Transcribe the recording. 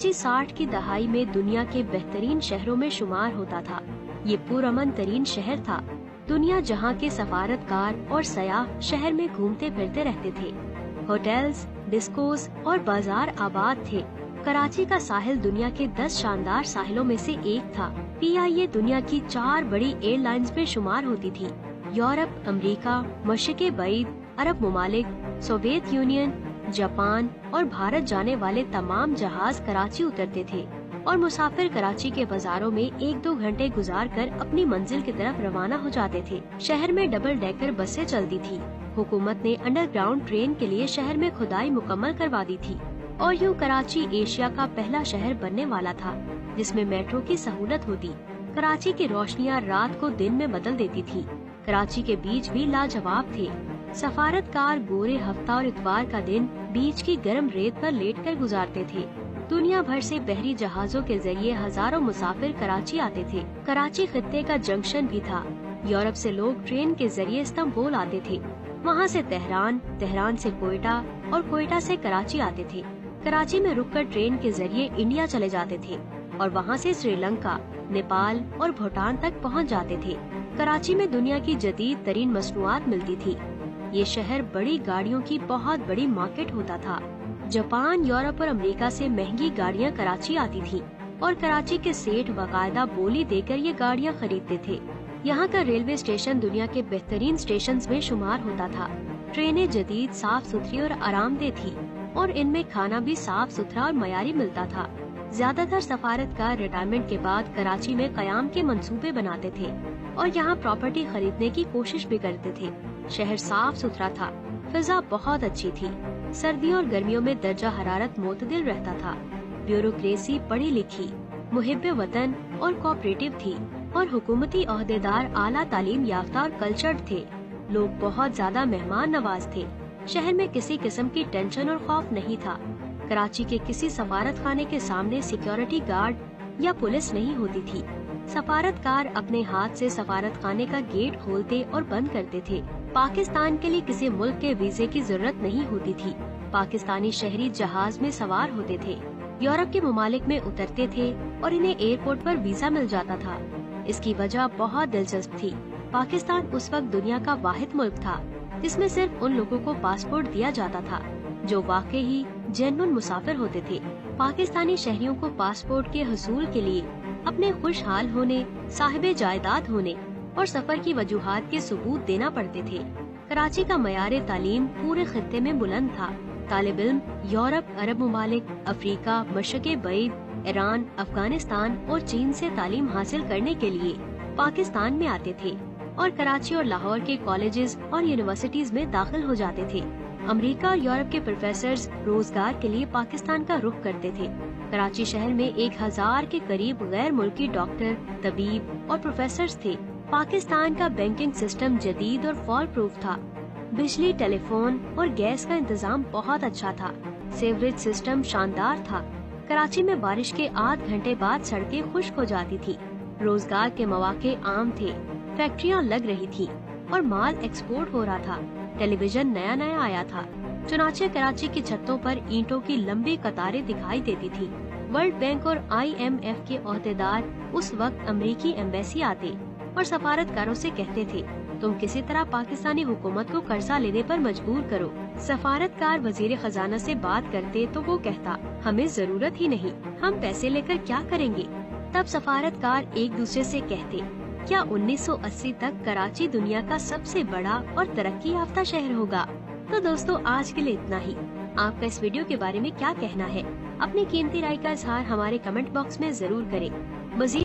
60 की दहाई में दुनिया के बेहतरीन शहरों में शुमार होता था। ये पुरअमन तरीन शहर था। दुनिया जहाँ के सफारतकार और सयाह शहर में घूमते फिरते रहते थे। होटल्स, डिस्कोस और बाजार आबाद थे। कराची का साहिल दुनिया के 10 शानदार साहिलों में से एक था। PIA दुनिया की 4 बड़ी एयरलाइंस में शुमार होती थी। यूरोप, अमेरिका, मशरिक़े बईद, अरब मुमालिक, सोवियत यूनियन, जापान और भारत जाने वाले तमाम जहाज कराची उतरते थे और मुसाफिर कराची के बाजारों में 1-2 घंटे गुजार कर अपनी मंजिल की तरफ रवाना हो जाते थे। शहर में डबल डेकर बसें चलती थी। हुकूमत ने अंडरग्राउंड ट्रेन के लिए शहर में खुदाई मुकम्मल करवा दी थी और यूँ कराची एशिया का पहला शहर बनने वाला था जिसमें मेट्रो की सहूलत होती। कराची की रोशनियाँ रात को दिन में बदल देती थी। कराची के बीच भी लाजवाब थे। सफारतकार गोरे हफ्ता और इतवार का दिन बीच की गर्म रेत पर लेटकर गुजारते थे। दुनिया भर से बहरी जहाजों के जरिए हजारों मुसाफिर कराची आते थे। कराची खित्ते का जंक्शन भी था। यूरोप से लोग ट्रेन के जरिए इस्तांबुल आते थे, वहाँ से तेहरान, तेहरान से कोयटा और कोयटा से कराची आते थे। कराची में रुककर ट्रेन के जरिए इंडिया चले जाते थे और वहाँ से श्रीलंका, नेपाल और भूटान तक पहुँच जाते थे। कराची में दुनिया की जदीद तरीन मसनूआत मिलती थी। ये शहर बड़ी गाड़ियों की बहुत बड़ी मार्केट होता था। जापान, यूरोप और अमेरिका से महंगी गाड़ियाँ कराची आती थी और कराची के सेठ बाकायदा बोली देकर ये गाड़ियाँ खरीदते थे। यहाँ का रेलवे स्टेशन दुनिया के बेहतरीन स्टेशन में शुमार होता था। ट्रेनें जदीद, साफ सुथरी और आरामदेह थी और इनमें खाना भी साफ सुथरा और मयारी मिलता था। ज्यादातर सफारतकार रिटायरमेंट के बाद कराची में कयाम के मंसूबे बनाते थे और यहाँ प्रॉपर्टी खरीदने की कोशिश भी करते थे। शहर साफ सुथरा था, फिजा बहुत अच्छी थी। सर्दियों और गर्मियों में दर्जा हरारत मोतदिल रहता था। ब्यूरोक्रेसी पढ़ी लिखी, मुहिब्बे वतन और कोऑपरेटिव थी और हुकूमती ओहदेदार आला तालीम याफ्ता और कल्चर्ड थे। लोग बहुत ज्यादा मेहमान नवाज थे। शहर में किसी किस्म की टेंशन और खौफ नहीं था। कराची के किसी सफारत खाने के सामने सिक्योरिटी गार्ड या पुलिस नहीं होती थी। सफारतकार अपने हाथ से सफारत खाने का गेट खोलते और बंद करते थे। पाकिस्तान के लिए किसी मुल्क के वीजे की जरूरत नहीं होती थी। पाकिस्तानी शहरी जहाज में सवार होते थे, यूरोप के मुमालिक में उतरते थे और इन्हें एयरपोर्ट पर वीजा मिल जाता था। इसकी वजह बहुत दिलचस्प थी। पाकिस्तान उस वक्त दुनिया का वाहिद मुल्क था जिसमें सिर्फ उन लोगों को पासपोर्ट दिया जाता था जो वाकई ही जेन्युइन मुसाफिर होते थे। पाकिस्तानी शहरियों को पासपोर्ट के हसूल के लिए अपने खुशहाल होने, साहिबे जायदाद होने और सफर की वजूहात के सबूत देना पड़ते थे। कराची का मयारे तालीम पूरे खित्ते में बुलंद था। तालिब इल्म यूरोप, अरब मुमालिक, अफ्रीका, मशरिक़े बईद, ईरान, अफगानिस्तान और चीन से तालीम हासिल करने के लिए पाकिस्तान में आते थे और कराची और लाहौर के कॉलेजेस और यूनिवर्सिटीज में दाखिल हो जाते थे। अमेरिका और यूरोप के प्रोफेसर्स रोजगार के लिए पाकिस्तान का रुख करते थे। कराची शहर में 1000 के करीब गैर मुल्की डॉक्टर, तबीब और प्रोफेसर्स थे। पाकिस्तान का बैंकिंग सिस्टम जदीद और फॉल प्रूफ था। बिजली, टेलीफोन और गैस का इंतजाम बहुत अच्छा था। सीवरेज सिस्टम शानदार था। कराची में बारिश के आध घंटे बाद सड़कें खुश्क हो जाती थी। रोजगार के मौके आम थे। फैक्ट्रियाँ लग रही थी और माल एक्सपोर्ट हो रहा था। टेलीविजन नया नया आया था। चुनाचे कराची की छतों पर ईंटों की लंबी कतारें दिखाई देती थी। वर्ल्ड बैंक और IMF के ओहदेदार उस वक्त अमेरिकी एम्बेसी आते और सफारतकारों से कहते थे, तुम किसी तरह पाकिस्तानी हुकूमत को कर्जा लेने पर मजबूर करो। सफारतकार वजीर खजाना से बात करते तो वो कहता, हमें जरूरत ही नहीं, हम पैसे लेकर क्या करेंगे। तब सफारतकार एक दूसरे से कहते, क्या 1980 तक कराची दुनिया का सबसे बड़ा और तरक्की याफ्ता शहर होगा। तो दोस्तों, आज के लिए इतना ही। आपका इस वीडियो के बारे में क्या कहना है? अपनी कीमती राय का इजहार हमारे कमेंट बॉक्स में जरूर करें। मज़ीद